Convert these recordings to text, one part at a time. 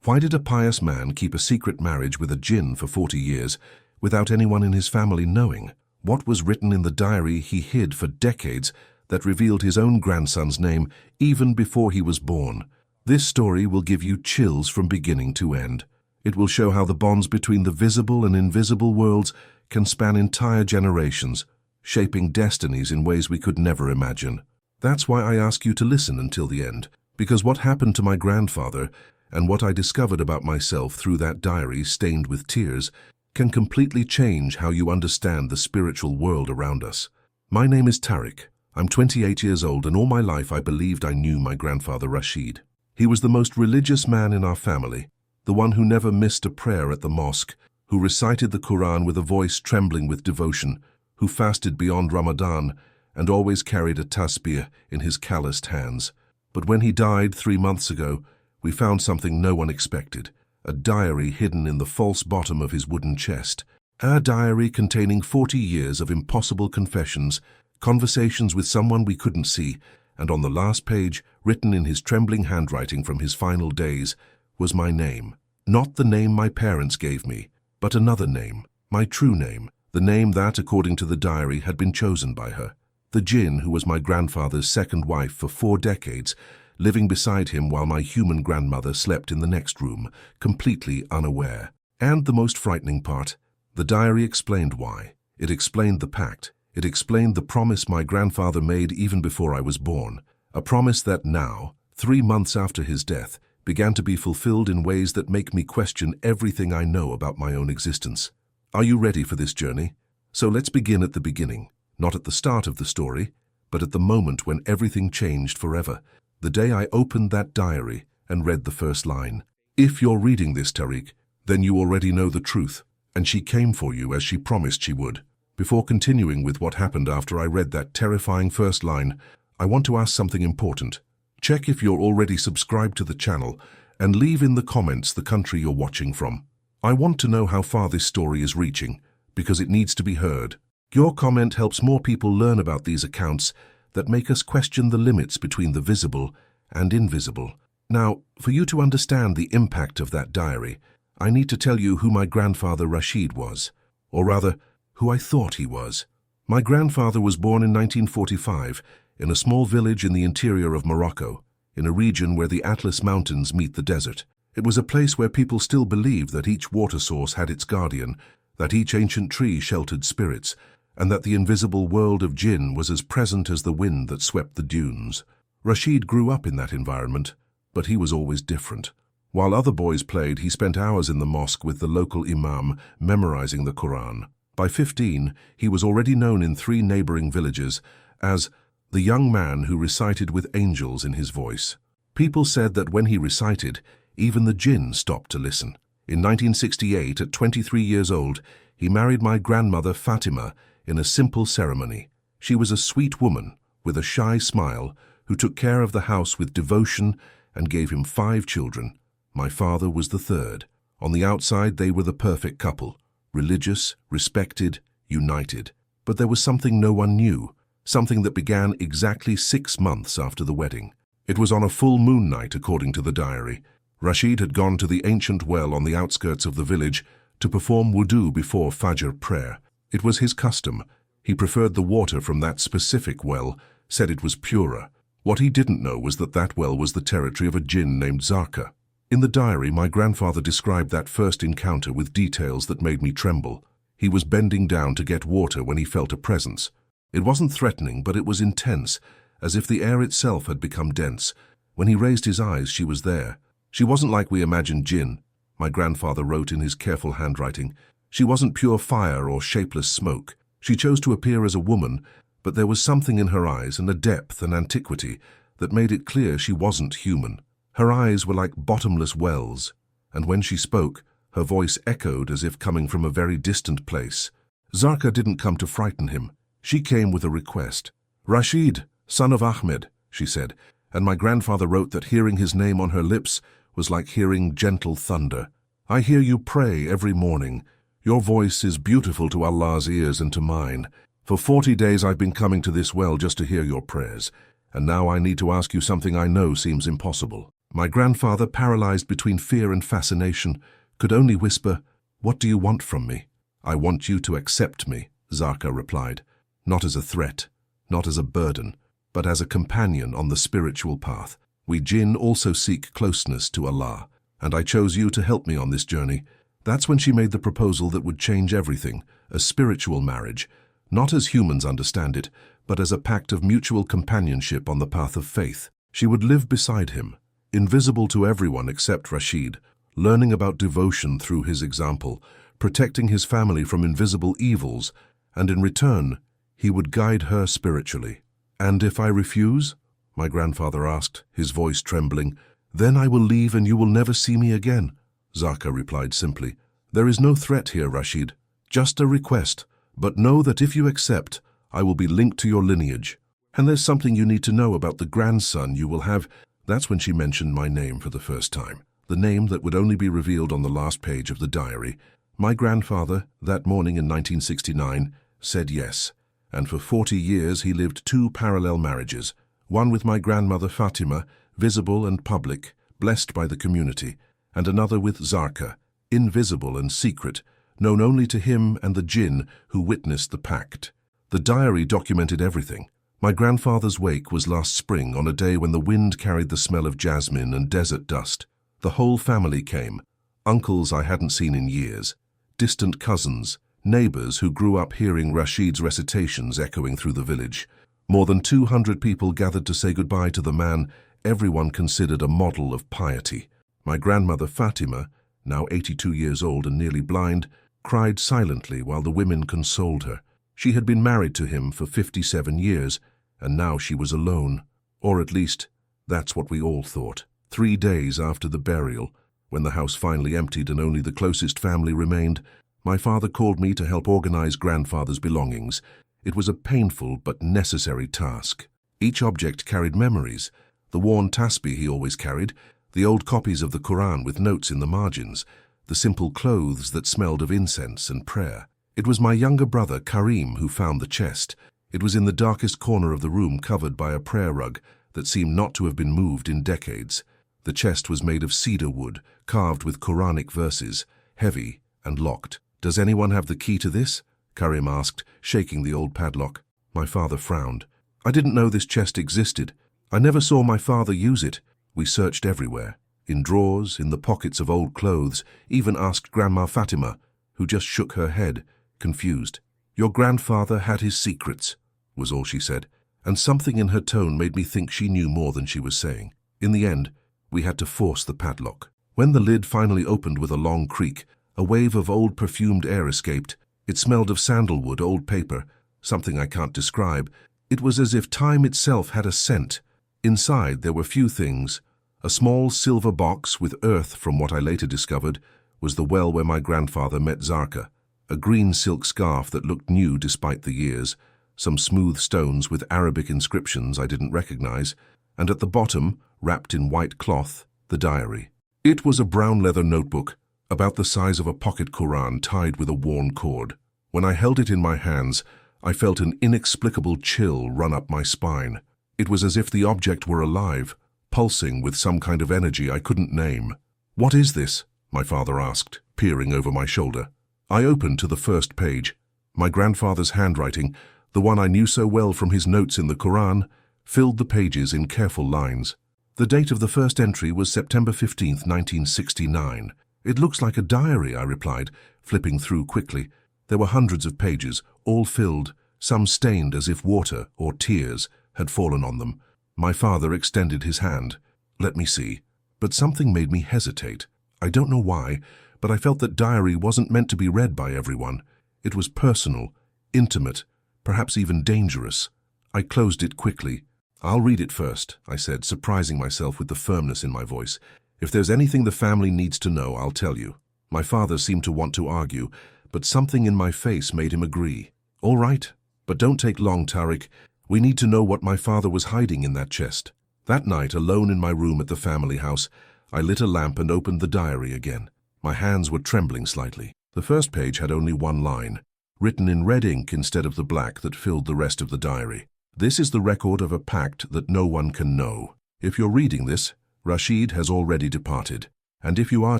Why did a pious man keep a secret marriage with a jinn for 40 years without anyone in his family knowing? What was written in the diary he hid for decades that revealed his own grandson's name even before he was born? This story will give you chills from beginning to end. It will show how the bonds between the visible and invisible worlds can span entire generations, shaping destinies in ways we could never imagine. That's why I ask you to listen until the end, because what happened to my grandfather and what I discovered about myself through that diary stained with tears can completely change how you understand the spiritual world around us. My name is Tariq. I'm 28 years old, and all my life I believed I knew my grandfather Rashid. He was the most religious man in our family, the one who never missed a prayer at the mosque, who recited the Quran with a voice trembling with devotion, who fasted beyond Ramadan and always carried a tasbih in his calloused hands. But when he died 3 months ago, we found something no one expected, a diary hidden in the false bottom of his wooden chest. A diary containing 40 years of impossible confessions, conversations with someone we couldn't see, and on the last page, written in his trembling handwriting from his final days, was my name. Not the name my parents gave me, but another name, my true name, the name that, according to the diary, had been chosen by her. The Jinn, who was my grandfather's second wife for 4 decades, living beside him while my human grandmother slept in the next room, completely unaware. And the most frightening part, the diary explained why. It explained the pact. It explained the promise my grandfather made even before I was born. A promise that now, 3 months after his death, began to be fulfilled in ways that make me question everything I know about my own existence. Are you ready for this journey? So let's begin at the beginning, not at the start of the story, but at the moment when everything changed forever. The day I opened that diary and read the first line. If you're reading this, Tariq, then you already know the truth, and she came for you as she promised she would. Before continuing with what happened after I read that terrifying first line, I want to ask something important. Check if you're already subscribed to the channel and leave in the comments the country you're watching from. I want to know how far this story is reaching, because it needs to be heard. Your comment helps more people learn about these accounts that make us question the limits between the visible and invisible. Now, for you to understand the impact of that diary, I need to tell you who my grandfather Rashid was, or rather, who I thought he was. My grandfather was born in 1945 in a small village in the interior of Morocco, in a region where the Atlas Mountains meet the desert. It was a place where people still believed that each water source had its guardian, that each ancient tree sheltered spirits, and that the invisible world of Jinn was as present as the wind that swept the dunes. Rashid grew up in that environment, but he was always different. While other boys played, he spent hours in the mosque with the local imam, memorizing the Quran. By 15, he was already known in 3 neighboring villages as the young man who recited with angels in his voice. People said that when he recited, even the jinn stopped to listen. In 1968, at 23 years old, he married my grandmother Fatima in a simple ceremony. She was a sweet woman with a shy smile who took care of the house with devotion and gave him 5 children. My father was the 3rd. On the outside, they were the perfect couple, religious, respected, united. But there was something no one knew, something that began exactly 6 months after the wedding. It was on a full moon night, according to the diary. Rashid had gone to the ancient well on the outskirts of the village to perform wudu before Fajr prayer. It was his custom. He preferred the water from that specific well, said it was purer. What he didn't know was that that well was the territory of a jinn named Zarka. In the diary, my grandfather described that first encounter with details that made me tremble. He was bending down to get water when he felt a presence. It wasn't threatening, but it was intense, as if the air itself had become dense. When he raised his eyes, she was there. She wasn't like we imagined Jinn, my grandfather wrote in his careful handwriting. She wasn't pure fire or shapeless smoke. She chose to appear as a woman, but there was something in her eyes and a depth and antiquity that made it clear she wasn't human. Her eyes were like bottomless wells, and when she spoke, her voice echoed as if coming from a very distant place. Zarka didn't come to frighten him. She came with a request. "Rashid, son of Ahmed," she said, and my grandfather wrote that hearing his name on her lips was like hearing gentle thunder. "I hear you pray every morning. Your voice is beautiful to Allah's ears and to mine. For 40 days I've been coming to this well just to hear your prayers, and now I need to ask you something I know seems impossible. My grandfather, paralyzed between fear and fascination, could only whisper, "What do you want from me?" "I want you to accept me," Zarka replied, "not as a threat, not as a burden, but as a companion on the spiritual path. We Jinn also seek closeness to Allah, and I chose you to help me on this journey." That's when she made the proposal that would change everything, a spiritual marriage, not as humans understand it, but as a pact of mutual companionship on the path of faith. She would live beside him, invisible to everyone except Rashid, learning about devotion through his example, protecting his family from invisible evils, and in return, he would guide her spiritually. "And if I refuse?" my grandfather asked, his voice trembling. "Then I will leave and you will never see me again," Zarka replied simply. "There is no threat here, Rashid, just a request, but know that if you accept, I will be linked to your lineage. And there's something you need to know about the grandson you will have." That's when she mentioned my name for the first time, the name that would only be revealed on the last page of the diary. My grandfather, that morning in 1969, said yes, and for 40 years he lived 2 parallel marriages, one with my grandmother Fatima, visible and public, blessed by the community, and another with Zarka, invisible and secret, known only to him and the Jinn who witnessed the pact. The diary documented everything. My grandfather's wake was last spring on a day when the wind carried the smell of jasmine and desert dust. The whole family came, uncles I hadn't seen in years, distant cousins, neighbors who grew up hearing Rashid's recitations echoing through the village. More than 200 people gathered to say goodbye to the man everyone considered a model of piety. My grandmother Fatima, now 82 years old and nearly blind, cried silently while the women consoled her. She had been married to him for 57 years, and now she was alone. Or at least, that's what we all thought. 3 days after the burial, when the house finally emptied and only the closest family remained, my father called me to help organize grandfather's belongings. It was a painful but necessary task. Each object carried memories: the worn tasbih he always carried, the old copies of the Quran with notes in the margins, the simple clothes that smelled of incense and prayer. It was my younger brother, Karim, who found the chest. It was in the darkest corner of the room, covered by a prayer rug that seemed not to have been moved in decades. The chest was made of cedar wood, carved with Quranic verses, heavy and locked. "Does anyone have the key to this?" Karim asked, shaking the old padlock. My father frowned. "I didn't know this chest existed. I never saw my father use it." We searched everywhere, in drawers, in the pockets of old clothes, even asked Grandma Fatima, who just shook her head, confused. "Your grandfather had his secrets," was all she said, and something in her tone made me think she knew more than she was saying. In the end, we had to force the padlock. When the lid finally opened with a long creak, a wave of old perfumed air escaped. It smelled of sandalwood, old paper, something I can't describe. It was as if time itself had a scent. Inside there were few things. A small silver box with earth, from what I later discovered, was the well where my grandfather met Zarka. A green silk scarf that looked new despite the years, some smooth stones with Arabic inscriptions I didn't recognize, and at the bottom, wrapped in white cloth, the diary. It was a brown leather notebook, about the size of a pocket Quran tied with a worn cord. When I held it in my hands, I felt an inexplicable chill run up my spine. It was as if the object were alive, pulsing with some kind of energy I couldn't name. "What is this?" my father asked, peering over my shoulder. I opened to the first page. My grandfather's handwriting, the one I knew so well from his notes in the Quran, filled the pages in careful lines. The date of the first entry was September 15th, 1969. "It looks like a diary," I replied, flipping through quickly. There were hundreds of pages, all filled, some stained as if water or tears had fallen on them. My father extended his hand. "Let me see." But something made me hesitate. I don't know why, but I felt that diary wasn't meant to be read by everyone. It was personal, intimate, perhaps even dangerous. I closed it quickly. "I'll read it first," I said, surprising myself with the firmness in my voice. "If there's anything the family needs to know, I'll tell you." My father seemed to want to argue, but something in my face made him agree. "All right, but don't take long, Tariq. We need to know what my father was hiding in that chest." That night, alone in my room at the family house, I lit a lamp and opened the diary again. My hands were trembling slightly. The first page had only one line, written in red ink instead of the black that filled the rest of the diary. "This is the record of a pact that no one can know. If you're reading this, Rashid has already departed. And if you are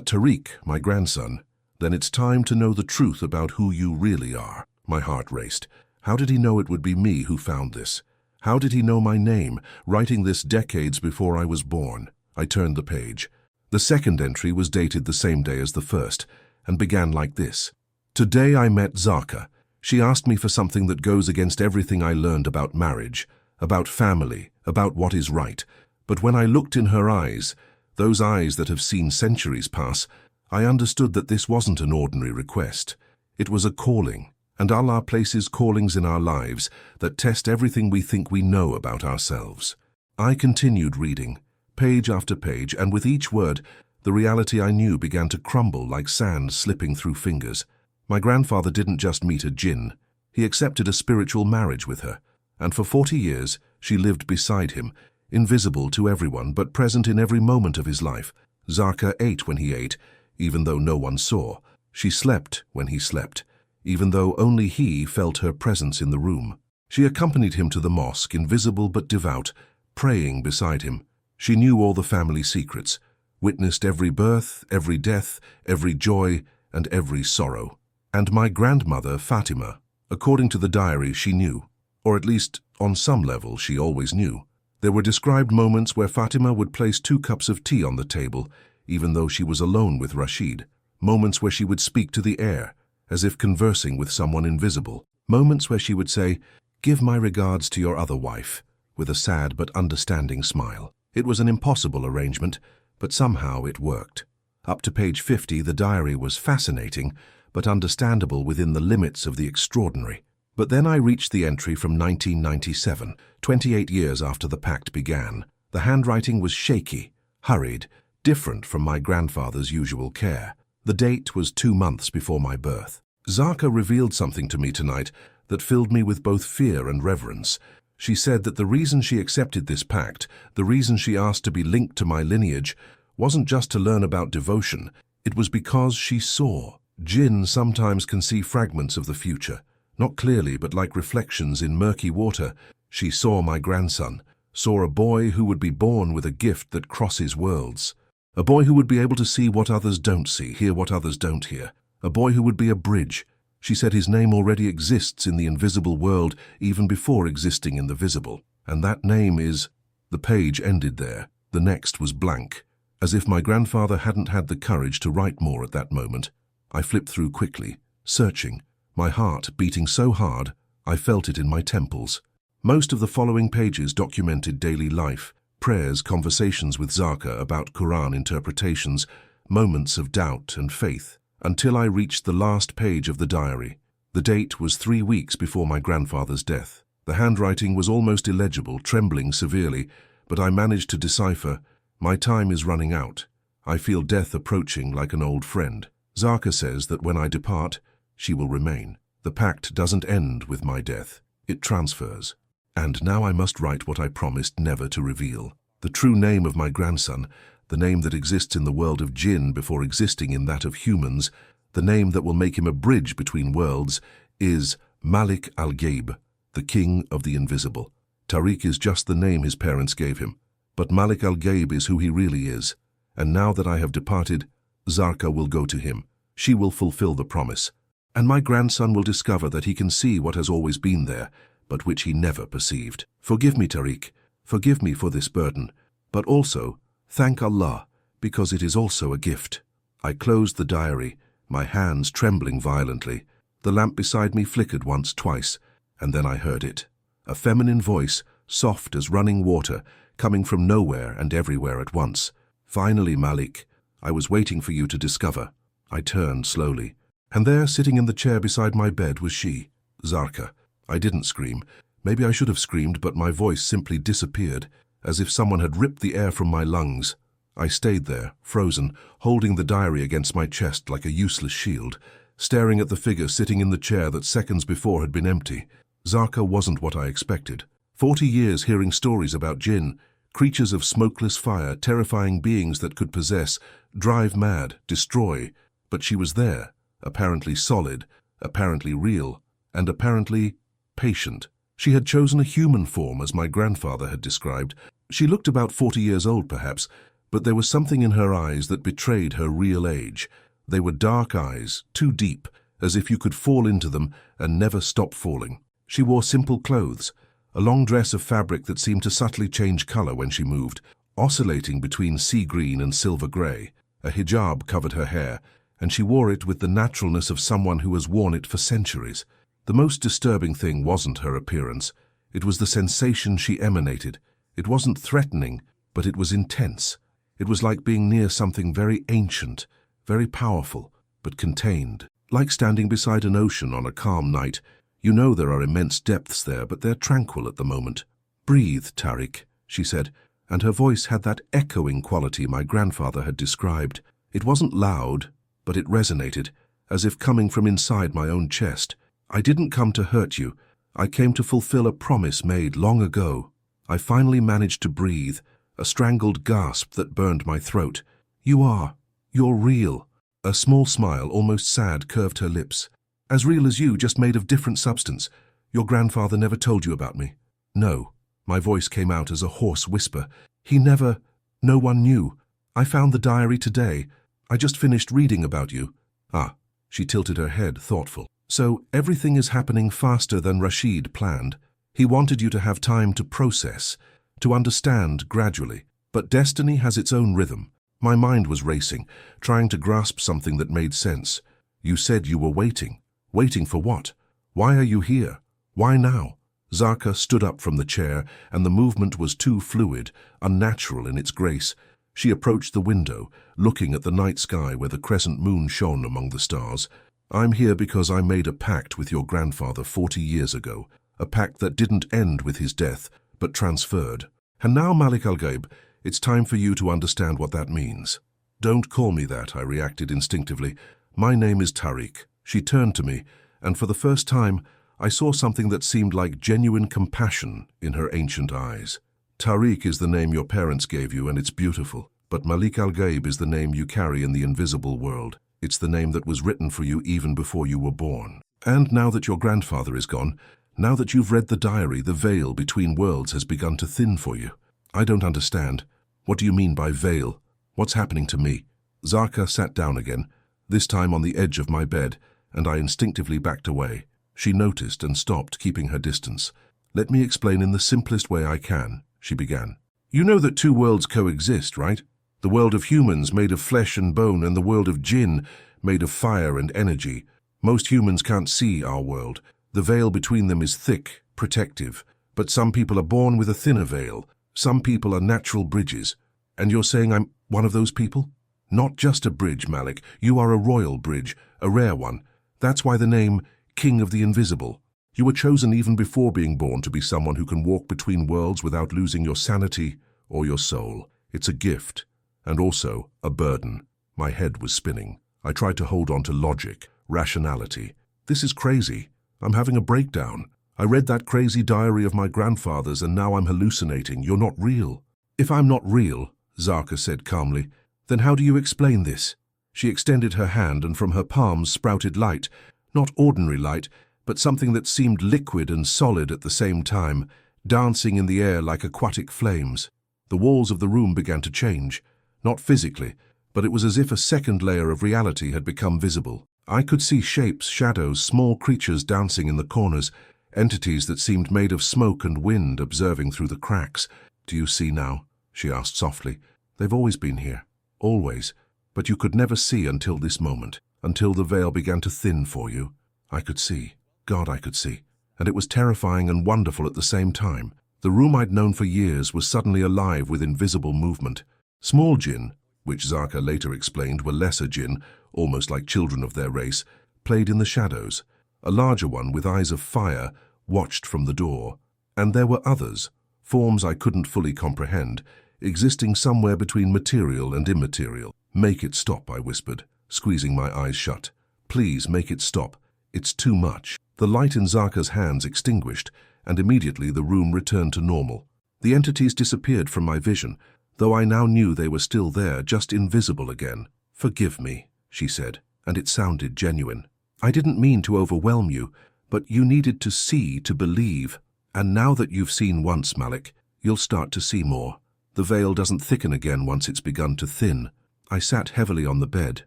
Tariq, my grandson, then it's time to know the truth about who you really are. My heart raced. How did he know it would be me who found this? How did he know my name, writing this decades before I was born? I turned the page. The second entry was dated the same day as the first, and began like this. Today I met Zarka. She asked me for something that goes against everything I learned about marriage, about family, about what is right. But when I looked in her eyes, those eyes that have seen centuries pass, I understood that this wasn't an ordinary request. It was a calling, and Allah places callings in our lives that test everything we think we know about ourselves. I continued reading, page after page, and with each word, the reality I knew began to crumble like sand slipping through fingers. My grandfather didn't just meet a jinn, he accepted a spiritual marriage with her, and for 40 years she lived beside him, invisible to everyone but present in every moment of his life. Zarka ate when he ate, even though no one saw. She slept when he slept, even though only he felt her presence in the room. She accompanied him to the mosque, invisible but devout, praying beside him. She knew all the family secrets, witnessed every birth, every death, every joy, and every sorrow. And my grandmother, Fatima, according to the diary, she knew, or at least on some level she always knew. There were described moments where Fatima would place 2 cups of tea on the table, even though she was alone with Rashid. Moments where she would speak to the air, as if conversing with someone invisible. Moments where she would say, "Give my regards to your other wife," with a sad but understanding smile. It was an impossible arrangement, but somehow it worked. Up to page 50, the diary was fascinating, but understandable within the limits of the extraordinary. But then I reached the entry from 1997, 28 years after the pact began. The handwriting was shaky, hurried, different from my grandfather's usual care. The date was 2 months before my birth. Zarka revealed something to me tonight that filled me with both fear and reverence. She said that the reason she accepted this pact, the reason she asked to be linked to my lineage, wasn't just to learn about devotion. It was because she saw. Jinn sometimes can see fragments of the future. Not clearly, but like reflections in murky water. She saw my grandson, saw a boy who would be born with a gift that crosses worlds. A boy who would be able to see what others don't see, hear what others don't hear. A boy who would be a bridge. She said his name already exists in the invisible world even before existing in the visible. And that name is... The page ended there. The next was blank, as if my grandfather hadn't had the courage to write more at that moment. I flipped through quickly, searching, my heart beating so hard I felt it in my temples. Most of the following pages documented daily life, prayers, conversations with Zarka about Quran interpretations, moments of doubt and faith, until I reached the last page of the diary. The date was 3 weeks before my grandfather's death. The handwriting was almost illegible, trembling severely, but I managed to decipher, "My time is running out. I feel death approaching like an old friend. Zarka says that when I depart, she will remain. The pact doesn't end with my death. It transfers. And now I must write what I promised never to reveal. The true name of my grandson, the name that exists in the world of Jinn before existing in that of humans, the name that will make him a bridge between worlds, is Malik al-Ghaib, the king of the invisible. Tariq is just the name his parents gave him, but Malik al-Ghaib is who he really is. And now that I have departed, Zarka will go to him. She will fulfill the promise. And my grandson will discover that he can see what has always been there, but which he never perceived. Forgive me, Tariq. Forgive me for this burden. But also, thank Allah, because it is also a gift. I closed the diary, my hands trembling violently. The lamp beside me flickered once, twice, and then I heard it. A feminine voice, soft as running water, coming from nowhere and everywhere at once. Finally, Malik, I was waiting for you to discover. I turned slowly. And there, sitting in the chair beside my bed, was she, Zarka. I didn't scream. Maybe I should have screamed, but my voice simply disappeared, as if someone had ripped the air from my lungs. I stayed there, frozen, holding the diary against my chest like a useless shield, staring at the figure sitting in the chair that seconds before had been empty. Zarka wasn't what I expected. 40 years hearing stories about Jinn, creatures of smokeless fire, terrifying beings that could possess, drive mad, destroy. But she was there. Apparently solid, apparently real, and apparently patient. She had chosen a human form, as my grandfather had described. She looked about 40 years old, perhaps, But there was something in her eyes that betrayed her real age. They were dark eyes, too deep, as if you could fall into them and never stop falling. She wore simple clothes, a long dress of fabric that seemed to subtly change color when she moved, oscillating between sea green and silver gray. A hijab covered her hair, and she wore it with the naturalness of someone who has worn it for centuries. The most disturbing thing wasn't her appearance. It was the sensation she emanated. It wasn't threatening, but it was intense. It was like being near something very ancient, very powerful, but contained. Like standing beside an ocean on a calm night. You know there are immense depths there, but they're tranquil at the moment. "Breathe, Tariq," she said, and her voice had that echoing quality my grandfather had described. It wasn't loud, but it resonated, as if coming from inside my own chest. "I didn't come to hurt you. I came to fulfill a promise made long ago." I finally managed to breathe, a strangled gasp that burned my throat. You're real." A small smile, almost sad, curved her lips. "As real as you, just made of different substance. Your grandfather never told you about me?" "No." My voice came out as a hoarse whisper. No one knew. I found the diary today. I just finished reading about you." "Ah." She tilted her head, thoughtful. "So everything is happening faster than Rashid planned. He wanted you to have time to process, to understand gradually. But destiny has its own rhythm. My mind was racing, trying to grasp something that made sense. You said you were waiting. Waiting for what? Why are you here? Why now?" Zarka stood up from the chair, and the movement was too fluid, unnatural in its grace. She approached the window, looking at the night sky where the crescent moon shone among the stars. "I'm here because I made a pact with your grandfather 40 years ago, a pact that didn't end with his death, but transferred. And now, Malik al-Ghaib, it's time for you to understand what that means." "Don't call me that," I reacted instinctively. "My name is Tariq." She turned to me, and for the first time, I saw something that seemed like genuine compassion in her ancient eyes. "Tariq is the name your parents gave you, and it's beautiful. But Malik al-Ghaib is the name you carry in the invisible world. It's the name that was written for you even before you were born. And now that your grandfather is gone, now that you've read the diary, the veil between worlds has begun to thin for you." "I don't understand. What do you mean by veil? What's happening to me?" Zarka sat down again, this time on the edge of my bed, and I instinctively backed away. She noticed and stopped, keeping her distance. "Let me explain in the simplest way I can," she began. "You know that two worlds coexist, right? The world of humans made of flesh and bone, and the world of Jinn made of fire and energy. Most humans can't see our world. The veil between them is thick, protective. But some people are born with a thinner veil. Some people are natural bridges. And you're saying I'm one of those people? Not just a bridge, Malik. You are a royal bridge, a rare one. That's why the name King of the Invisible. You were chosen even before being born to be someone who can walk between worlds without losing your sanity or your soul. It's a gift, and also a burden." My head was spinning. I tried to hold on to logic, rationality. "This is crazy. I'm having a breakdown. I read that crazy diary of my grandfather's and now I'm hallucinating. You're not real." "If I'm not real," Zarka said calmly, "then how do you explain this?" She extended her hand and from her palms sprouted light. Not ordinary light, but something that seemed liquid and solid at the same time, dancing in the air like aquatic flames. The walls of the room began to change. Not physically, but it was as if a second layer of reality had become visible. I could see shapes, shadows, small creatures dancing in the corners, entities that seemed made of smoke and wind observing through the cracks. "Do you see now?" she asked softly. "They've always been here. Always. But you could never see until this moment. Until the veil began to thin for you. I could see. God, I could see. And it was terrifying and wonderful at the same time. The room I'd known for years was suddenly alive with invisible movement. Small Jinn, which Zarka later explained were lesser Jinn, almost like children of their race, played in the shadows. A larger one with eyes of fire watched from the door. And there were others, forms I couldn't fully comprehend, existing somewhere between material and immaterial. "Make it stop," I whispered, squeezing my eyes shut. "Please make it stop. It's too much." The light in Zarka's hands extinguished, and immediately the room returned to normal. The entities disappeared from my vision, though I now knew they were still there, just invisible again. "Forgive me," she said, and it sounded genuine. "I didn't mean to overwhelm you, but you needed to see to believe. And now that you've seen once, Malik, you'll start to see more. The veil doesn't thicken again once it's begun to thin. I sat heavily on the bed,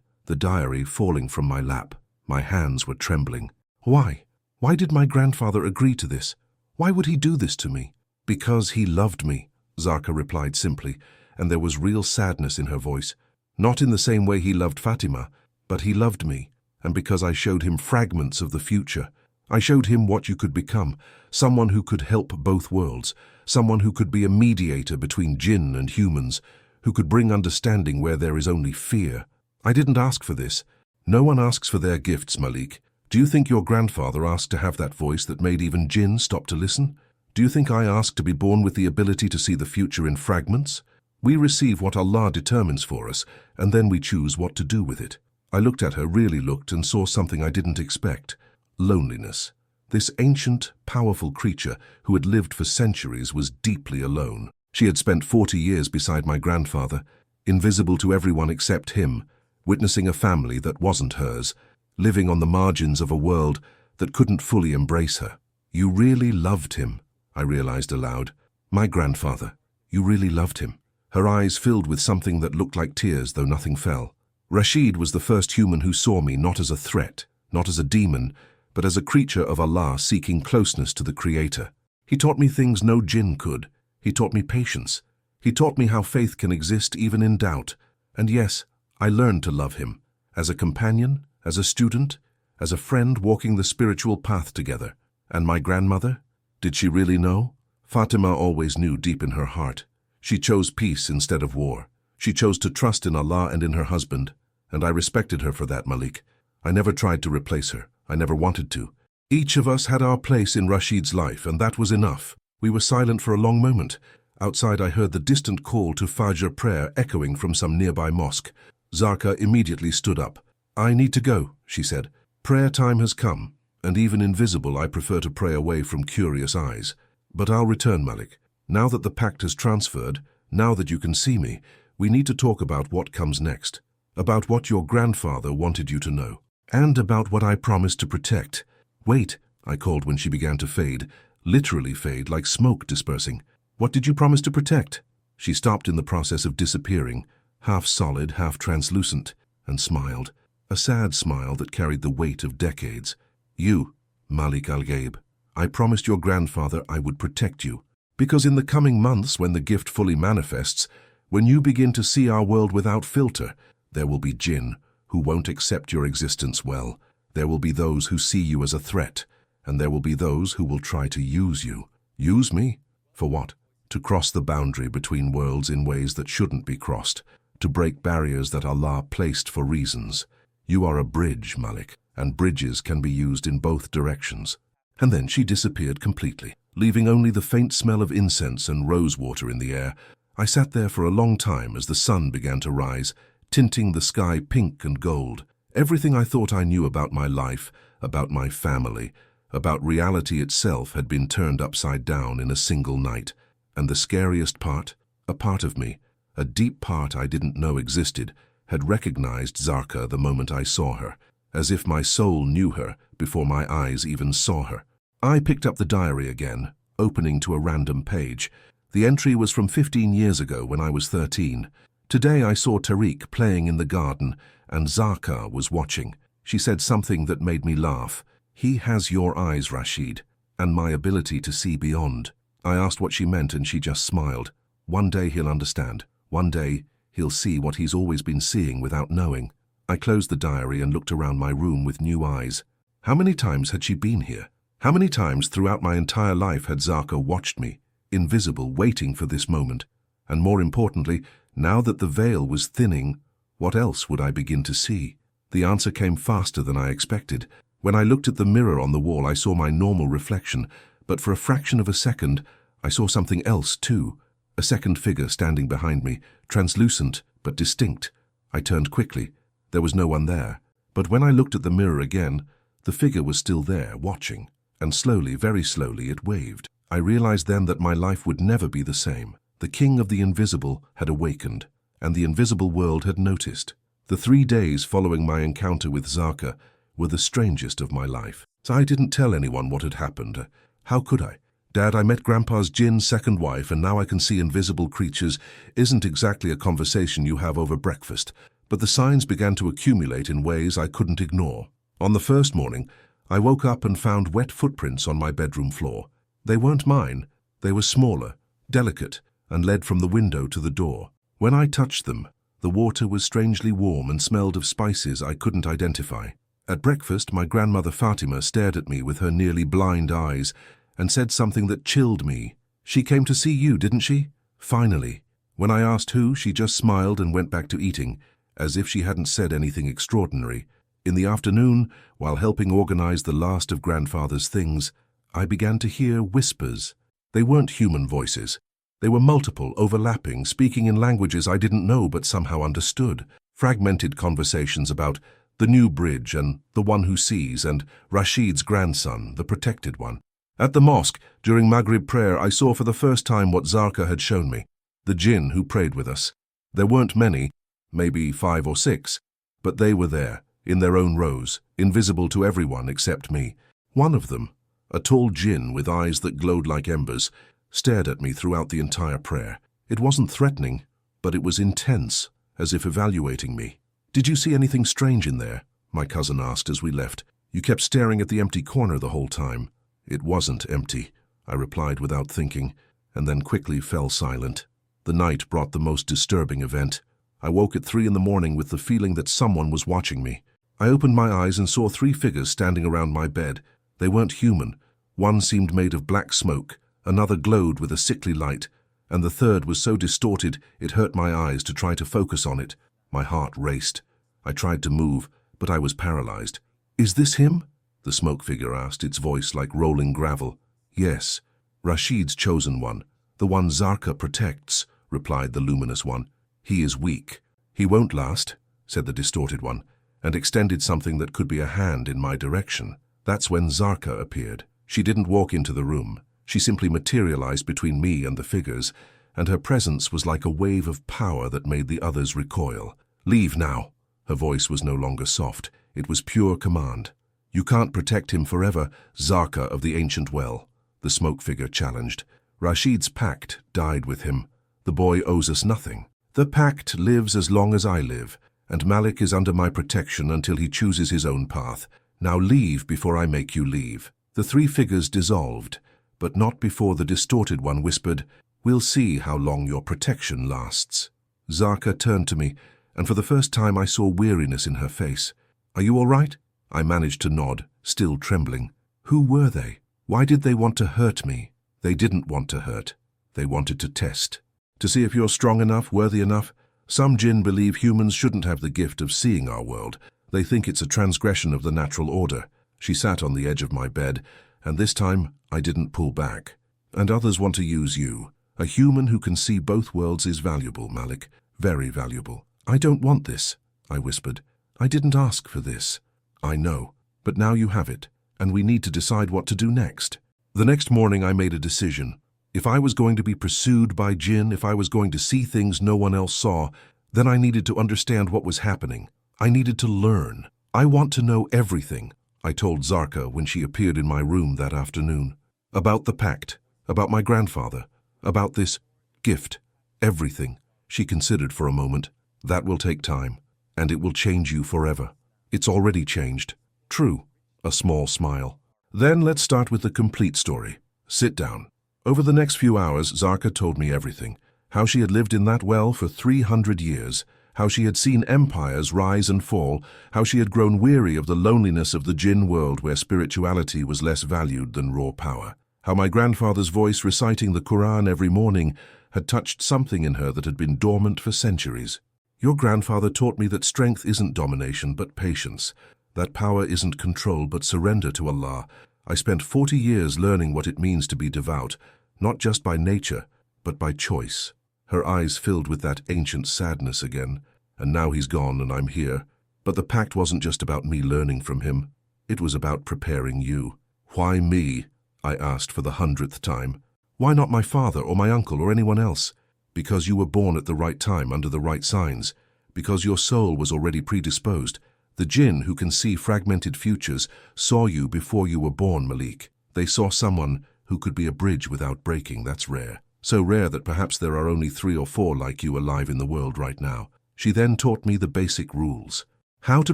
the diary falling from my lap. My hands were trembling. Why? Why did my grandfather agree to this? Why would he do this to me? Because he loved me, Zarka replied simply, and there was real sadness in her voice. Not in the same way he loved Fatima, but he loved me, and because I showed him fragments of the future. I showed him what you could become, someone who could help both worlds, someone who could be a mediator between Jinn and humans, who could bring understanding where there is only fear. I didn't ask for this. No one asks for their gifts, Malik. Do you think your grandfather asked to have that voice that made even Jinn stop to listen? Do you think I asked to be born with the ability to see the future in fragments? We receive what Allah determines for us, and then we choose what to do with it. I looked at her, really looked, and saw something I didn't expect. Loneliness. This ancient, powerful creature who had lived for centuries was deeply alone. She had spent 40 years beside my grandfather, invisible to everyone except him, witnessing a family that wasn't hers, living on the margins of a world that couldn't fully embrace her. You really loved him, I realized aloud. My grandfather. You really loved him. Her eyes filled with something that looked like tears, though nothing fell. Rashid was the first human who saw me not as a threat, not as a demon, but as a creature of Allah seeking closeness to the Creator. He taught me things no jinn could. He taught me patience. He taught me how faith can exist even in doubt. And yes, I learned to love him, as a companion, as a student, as a friend walking the spiritual path together. And my grandmother? Did she really know? Fatima always knew deep in her heart. She chose peace instead of war. She chose to trust in Allah and in her husband, and I respected her for that, Malik. I never tried to replace her. I never wanted to. Each of us had our place in Rashid's life, and that was enough. We were silent for a long moment. Outside I heard the distant call to Fajr prayer echoing from some nearby mosque. Zarka immediately stood up. I need to go, she said. Prayer time has come, and even invisible I prefer to pray away from curious eyes. But I'll return, Malik. Now that the pact has transferred, now that you can see me, we need to talk about what comes next, about what your grandfather wanted you to know, and about what I promised to protect. Wait, I called when she began to fade, literally fade like smoke dispersing. What did you promise to protect? She stopped in the process of disappearing, half solid, half translucent, and smiled, a sad smile that carried the weight of decades. You, Malik al-Ghaib, I promised your grandfather I would protect you, because in the coming months when the gift fully manifests, when you begin to see our world without filter, there will be Jinn who won't accept your existence well. There will be those who see you as a threat, and there will be those who will try to use you. Use me? For what? To cross the boundary between worlds in ways that shouldn't be crossed, to break barriers that Allah placed for reasons. You are a bridge, Malik, and bridges can be used in both directions. And then she disappeared completely, leaving only the faint smell of incense and rose water in the air. I sat there for a long time as the sun began to rise, tinting the sky pink and gold. Everything I thought I knew about my life, about my family, about reality itself had been turned upside down in a single night. And the scariest part, a part of me, a deep part I didn't know existed, had recognized Zarka the moment I saw her, as if my soul knew her before my eyes even saw her. I picked up the diary again, opening to a random page. The entry was from 15 years ago when I was 13. Today I saw Tariq playing in the garden, and Zarka was watching. She said something that made me laugh. He has your eyes, Rashid, and my ability to see beyond. I asked what she meant and she just smiled. One day he'll understand. One day he'll see what he's always been seeing without knowing. I closed the diary and looked around my room with new eyes. How many times had she been here? How many times throughout my entire life had Zarka watched me, invisible, waiting for this moment? And more importantly, now that the veil was thinning, what else would I begin to see? The answer came faster than I expected. When I looked at the mirror on the wall, I saw my normal reflection, but for a fraction of a second, I saw something else too. A second figure standing behind me, translucent but distinct. I turned quickly. There was no one there. But when I looked at the mirror again, the figure was still there, watching. And slowly, very slowly, it waved. I realized then that my life would never be the same. The king of the invisible had awakened, and the invisible world had noticed. The 3 days following my encounter with Zarka were the strangest of my life. So I didn't tell anyone what had happened. How could I? Dad, I met Grandpa's Jinn's second wife, and now I can see invisible creatures isn't exactly a conversation you have over breakfast, but the signs began to accumulate in ways I couldn't ignore. On the first morning, I woke up and found wet footprints on my bedroom floor. They weren't mine. They were smaller, delicate, and led from the window to the door. When I touched them, the water was strangely warm and smelled of spices I couldn't identify. At breakfast, my grandmother Fatima stared at me with her nearly blind eyes and said something that chilled me. She came to see you, didn't she? Finally. When I asked who, she just smiled and went back to eating, as if she hadn't said anything extraordinary. In the afternoon, while helping organize the last of Grandfather's things, I began to hear whispers. They weren't human voices. They were multiple, overlapping, speaking in languages I didn't know but somehow understood. Fragmented conversations about the new bridge and the one who sees and Rashid's grandson, the protected one. At the mosque, during Maghrib prayer, I saw for the first time what Zarka had shown me, the Jinn who prayed with us. There weren't many, maybe 5 or 6, but they were there, in their own rows, invisible to everyone except me. One of them, a tall Jinn with eyes that glowed like embers, stared at me throughout the entire prayer. It wasn't threatening, but it was intense, as if evaluating me. "Did you see anything strange in there?" my cousin asked as we left. "You kept staring at the empty corner the whole time." "It wasn't empty," I replied without thinking, and then quickly fell silent. The night brought the most disturbing event. I woke at 3 in the morning with the feeling that someone was watching me. I opened my eyes and saw 3 figures standing around my bed. They weren't human. One seemed made of black smoke, another glowed with a sickly light, and the third was so distorted it hurt my eyes to try to focus on it. My heart raced. I tried to move, but I was paralyzed. "Is this him?" the smoke figure asked, its voice like rolling gravel. "Yes, Rashid's chosen one, the one Zarka protects," replied the luminous one. "He is weak." "He won't last," said the distorted one, and extended something that could be a hand in my direction. That's when Zarka appeared. She didn't walk into the room. She simply materialized between me and the figures, and her presence was like a wave of power that made the others recoil. "Leave now." Her voice was no longer soft. It was pure command. "You can't protect him forever, Zarka of the ancient well," the smoke figure challenged. "Rashid's pact died with him. The boy owes us nothing. The pact lives as long as I live, and Malik is under my protection until he chooses his own path. Now leave before I make you leave." The 3 figures dissolved, but not before the distorted one whispered, "We'll see how long your protection lasts." Zarka turned to me, and for the first time I saw weariness in her face. "Are you all right?" I managed to nod, still trembling. "Who were they? Why did they want to hurt me?" "They didn't want to hurt. They wanted to test. To see if you're strong enough, worthy enough. Some Jinn believe humans shouldn't have the gift of seeing our world. They think it's a transgression of the natural order." She sat on the edge of my bed, and this time I didn't pull back. "And others want to use you. A human who can see both worlds is valuable, Malik. Very valuable." "I don't want this," I whispered. "I didn't ask for this." "I know, but now you have it, and we need to decide what to do next." The next morning I made a decision. If I was going to be pursued by Jinn, if I was going to see things no one else saw, then I needed to understand what was happening. I needed to learn. "I want to know everything," I told Zarka when she appeared in my room that afternoon. "About the pact, about my grandfather, about this gift, everything." She considered for a moment. "That will take time, and it will change you forever." "It's already changed." "True." A small smile. "Then let's start with the complete story. Sit down." Over the next few hours, Zarka told me everything. How she had lived in that well for 300 years. How she had seen empires rise and fall. How she had grown weary of the loneliness of the Jinn world where spirituality was less valued than raw power. How my grandfather's voice reciting the Quran every morning had touched something in her that had been dormant for centuries. "Your grandfather taught me that strength isn't domination but patience. That power isn't control but surrender to Allah. I spent 40 years learning what it means to be devout, not just by nature, but by choice." Her eyes filled with that ancient sadness again. "And now he's gone and I'm here. But the pact wasn't just about me learning from him. It was about preparing you." "Why me?" I asked for the 100th time. "Why not my father or my uncle or anyone else?" "Because you were born at the right time under the right signs. Because your soul was already predisposed. The Jinn who can see fragmented futures saw you before you were born, Malik. They saw someone who could be a bridge without breaking. That's rare. So rare that perhaps there are only 3 or 4 like you alive in the world right now. She then taught me the basic rules. How to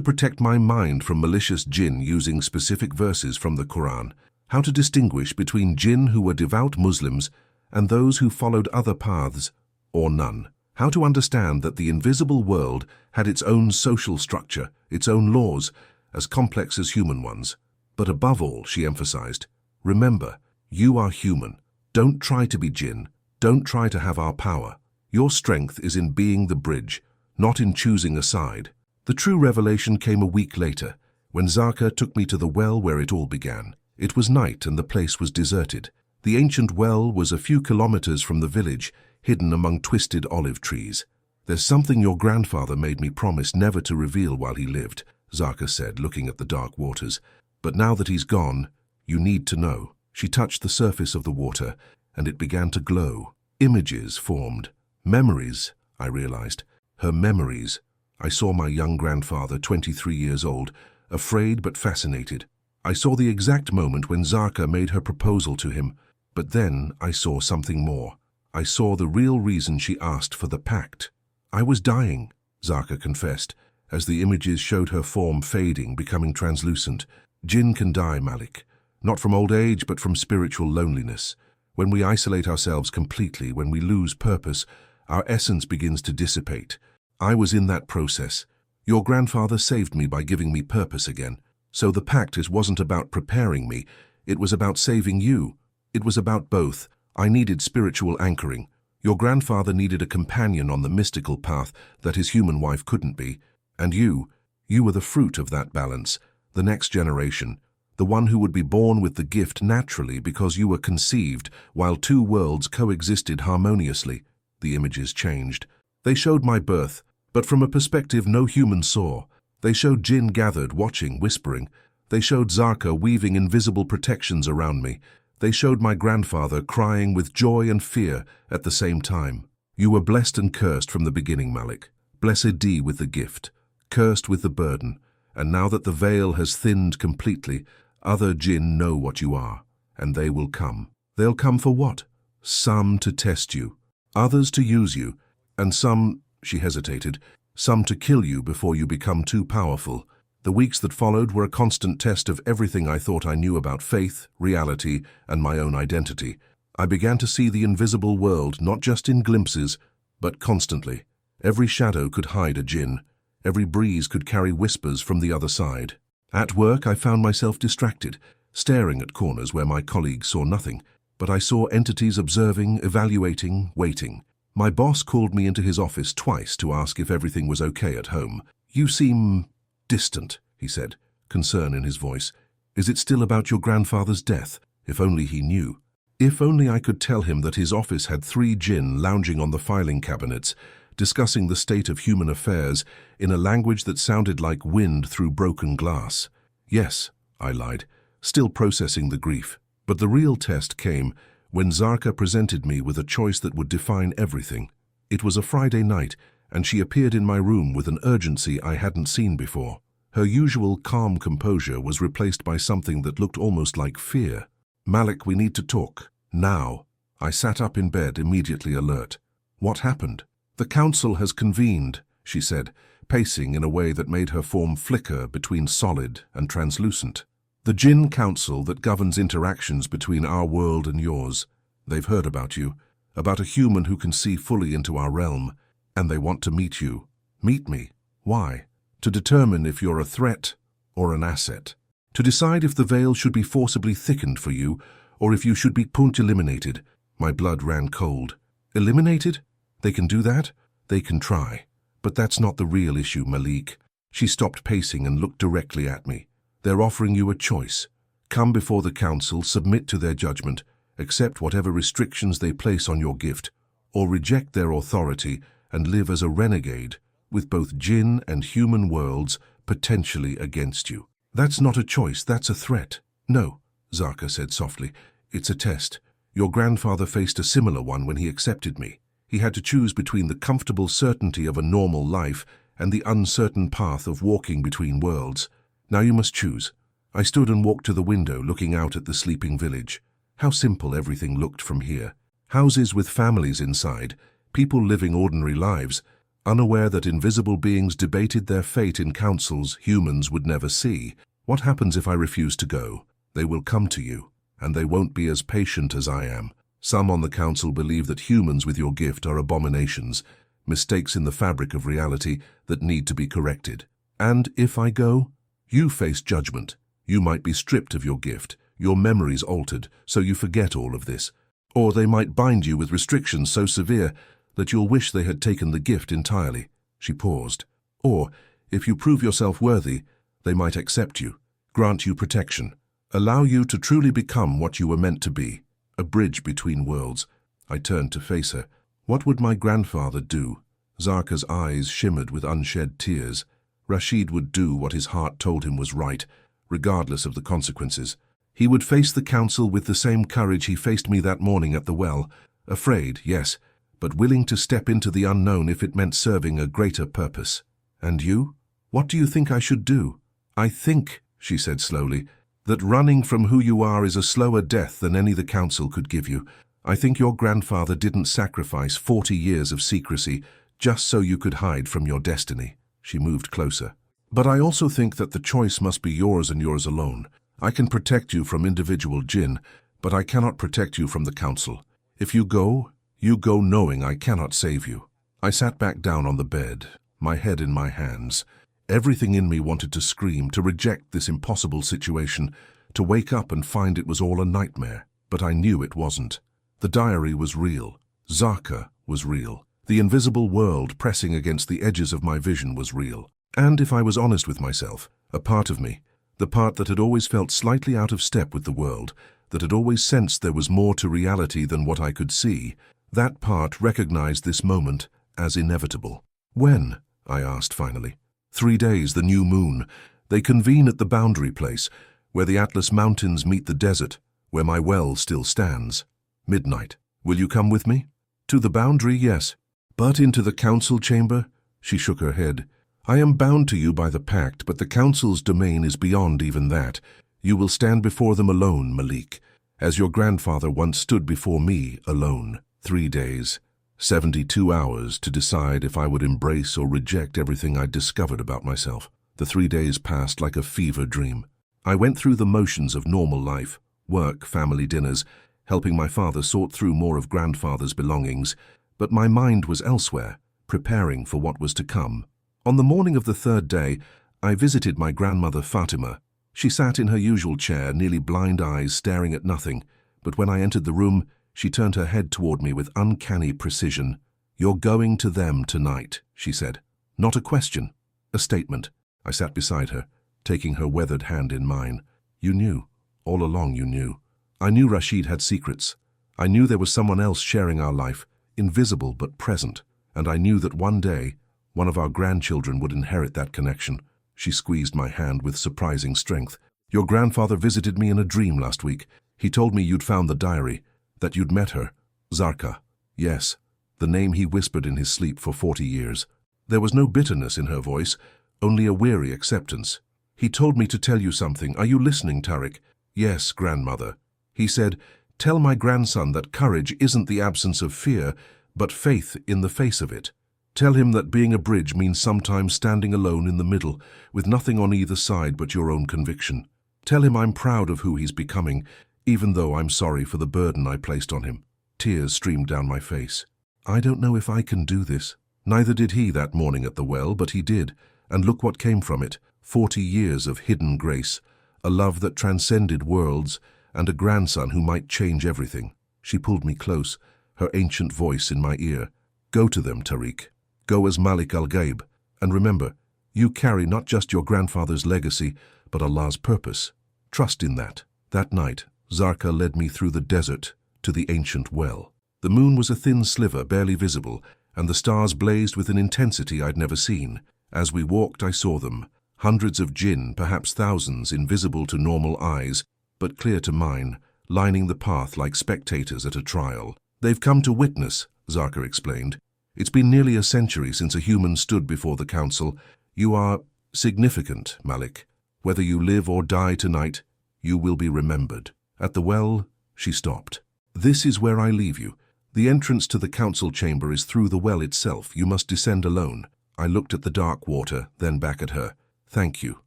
protect my mind from malicious jinn using specific verses from the Quran. How to distinguish between jinn who were devout Muslims and those who followed other paths, or none. How to understand that the invisible world had its own social structure, its own laws, as complex as human ones. But above all, she emphasized, remember, you are human. Don't try to be jinn. Don't try to have our power. Your strength is in being the bridge, not in choosing a side. The true revelation came a week later, when Zaka took me to the well where it all began. It was night and the place was deserted. The ancient well was a few kilometers from the village, hidden among twisted olive trees. There's something your grandfather made me promise never to reveal while he lived, Zaka said, looking at the dark waters. But now that he's gone, you need to know. She touched the surface of the water, and it began to glow. Images formed. Memories, I realized. Her memories. I saw my young grandfather, 23 years old, afraid but fascinated. I saw the exact moment when Zaka made her proposal to him, but then I saw something more. I saw the real reason she asked for the pact. I was dying, Zaka confessed, as the images showed her form fading, becoming translucent. Jinn can die, Malik. Not from old age, but from spiritual loneliness. When we isolate ourselves completely, when we lose purpose, our essence begins to dissipate. I was in that process. Your grandfather saved me by giving me purpose again. So the pact wasn't about preparing me, it was about saving you. It was about both. I needed spiritual anchoring. Your grandfather needed a companion on the mystical path that his human wife couldn't be. And you were the fruit of that balance, the next generation, the one who would be born with the gift naturally because you were conceived while 2 worlds coexisted harmoniously. The images changed. They showed my birth, but from a perspective no human saw. They showed Jinn gathered, watching, whispering. They showed Zaka weaving invisible protections around me. They showed my grandfather crying with joy and fear at the same time. You were blessed and cursed from the beginning, Malik. Blessed D with the gift, cursed with the burden. And now that the veil has thinned completely, other Jinn know what you are, and they will come. They'll come for what? Some to test you, others to use you, and some, she hesitated, some to kill you before you become too powerful. The weeks that followed were a constant test of everything I thought I knew about faith, reality, and my own identity. I began to see the invisible world not just in glimpses, but constantly. Every shadow could hide a Jinn. Every breeze could carry whispers from the other side. At work, I found myself distracted, staring at corners where my colleagues saw nothing. But I saw entities observing, evaluating, waiting. My boss called me into his office twice to ask if everything was okay at home. You seem distant, he said, concern in his voice. Is it still about your grandfather's death? If only he knew. If only I could tell him that his office had 3 Jinn lounging on the filing cabinets, discussing the state of human affairs in a language that sounded like wind through broken glass. Yes, I lied, still processing the grief. But the real test came when Zaka presented me with a choice that would define everything. It was a Friday night, and she appeared in my room with an urgency I hadn't seen before. Her usual calm composure was replaced by something that looked almost like fear. Malik, we need to talk. Now. I sat up in bed, immediately alert. What happened? The council has convened, she said, pacing in a way that made her form flicker between solid and translucent. The Jinn Council that governs interactions between our world and yours. They've heard about you, about a human who can see fully into our realm, and they want to meet you. Meet me. Why? To determine if you're a threat or an asset. To decide if the veil should be forcibly thickened for you, or if you should be eliminated. My blood ran cold. Eliminated? They can do that? They can try. But that's not the real issue, Malik. She stopped pacing and looked directly at me. They're offering you a choice. Come before the council, submit to their judgment, accept whatever restrictions they place on your gift, or reject their authority and live as a renegade, with both Jinn and human worlds potentially against you. That's not a choice, that's a threat. No, Zaka said softly, it's a test. Your grandfather faced a similar one when he accepted me. He had to choose between the comfortable certainty of a normal life and the uncertain path of walking between worlds. Now you must choose. I stood and walked to the window, looking out at the sleeping village. How simple everything looked from here. Houses with families inside, people living ordinary lives, unaware that invisible beings debated their fate in councils humans would never see. What happens if I refuse to go? They will come to you, and they won't be as patient as I am. Some on the council believe that humans with your gift are abominations, mistakes in the fabric of reality that need to be corrected. And if I go, you face judgment. You might be stripped of your gift, your memories altered, so you forget all of this. Or they might bind you with restrictions so severe that you'll wish they had taken the gift entirely. She paused. Or, if you prove yourself worthy, they might accept you, grant you protection, allow you to truly become what you were meant to be, a bridge between worlds. I turned to face her. What would my grandfather do? Zarka's eyes shimmered with unshed tears. Rashid would do what his heart told him was right, regardless of the consequences. He would face the council with the same courage he faced me that morning at the well. Afraid, yes, but willing to step into the unknown if it meant serving a greater purpose. And you? What do you think I should do? I think, she said slowly, that running from who you are is a slower death than any the council could give you. I think your grandfather didn't sacrifice 40 years of secrecy just so you could hide from your destiny. She moved closer. But I also think that the choice must be yours and yours alone. I can protect you from individual Jinn, but I cannot protect you from the council. If you go knowing I cannot save you. I sat back down on the bed, my head in my hands. Everything in me wanted to scream, to reject this impossible situation, to wake up and find it was all a nightmare. But I knew it wasn't. The diary was real. Zarka was real. The invisible world pressing against the edges of my vision was real. And if I was honest with myself, a part of me, the part that had always felt slightly out of step with the world, that had always sensed there was more to reality than what I could see, that part recognized this moment as inevitable. When? I asked finally. 3 days, the new moon. They convene at the boundary place, where the Atlas Mountains meet the desert, where my well still stands. Midnight. Will you come with me? To the boundary, yes. But into the council chamber? She shook her head. I am bound to you by the pact, but the council's domain is beyond even that. You will stand before them alone, Malik, as your grandfather once stood before me alone. 3 days, 72 hours to decide if I would embrace or reject everything I'd discovered about myself. The 3 days passed like a fever dream. I went through the motions of normal life, work, family dinners, helping my father sort through more of grandfather's belongings, but my mind was elsewhere, preparing for what was to come. On the morning of the 3rd day, I visited my grandmother Fatima. She sat in her usual chair, nearly blind eyes staring at nothing, but when I entered the room, she turned her head toward me with uncanny precision. You're going to them tonight, she said. Not a question, a statement. I sat beside her, taking her weathered hand in mine. You knew. All along you knew. I knew Rashid had secrets. I knew there was someone else sharing our life, invisible but present, and I knew that one day, one of our grandchildren would inherit that connection. She squeezed my hand with surprising strength. Your grandfather visited me in a dream last week. He told me you'd found the diary, that you'd met her. Zarka. Yes, the name he whispered in his sleep for 40 years. There was no bitterness in her voice, only a weary acceptance. He told me to tell you something. Are you listening, Tariq? Yes, grandmother. He said, tell my grandson that courage isn't the absence of fear, but faith in the face of it. Tell him that being a bridge means sometimes standing alone in the middle, with nothing on either side but your own conviction. Tell him I'm proud of who he's becoming, even though I'm sorry for the burden I placed on him. Tears streamed down my face. I don't know if I can do this. Neither did he that morning at the well, but he did, and look what came from it. 40 years of hidden grace, a love that transcended worlds, and a grandson who might change everything. She pulled me close, her ancient voice in my ear. Go to them, Tariq. Go as Malik al-Ghaib, and remember, you carry not just your grandfather's legacy, but Allah's purpose. Trust in that. That night, Zarka led me through the desert to the ancient well. The moon was a thin sliver, barely visible, and the stars blazed with an intensity I'd never seen. As we walked, I saw them. Hundreds of Jinn, perhaps thousands, invisible to normal eyes, but clear to mine, lining the path like spectators at a trial. They've come to witness, Zarka explained. It's been nearly a century since a human stood before the council. You are significant, Malik. Whether you live or die tonight, you will be remembered. At the well, She stopped. "This is where I leave you. The entrance to the council chamber is through the well itself. You must descend alone." I looked at the dark water, then back at her. "Thank you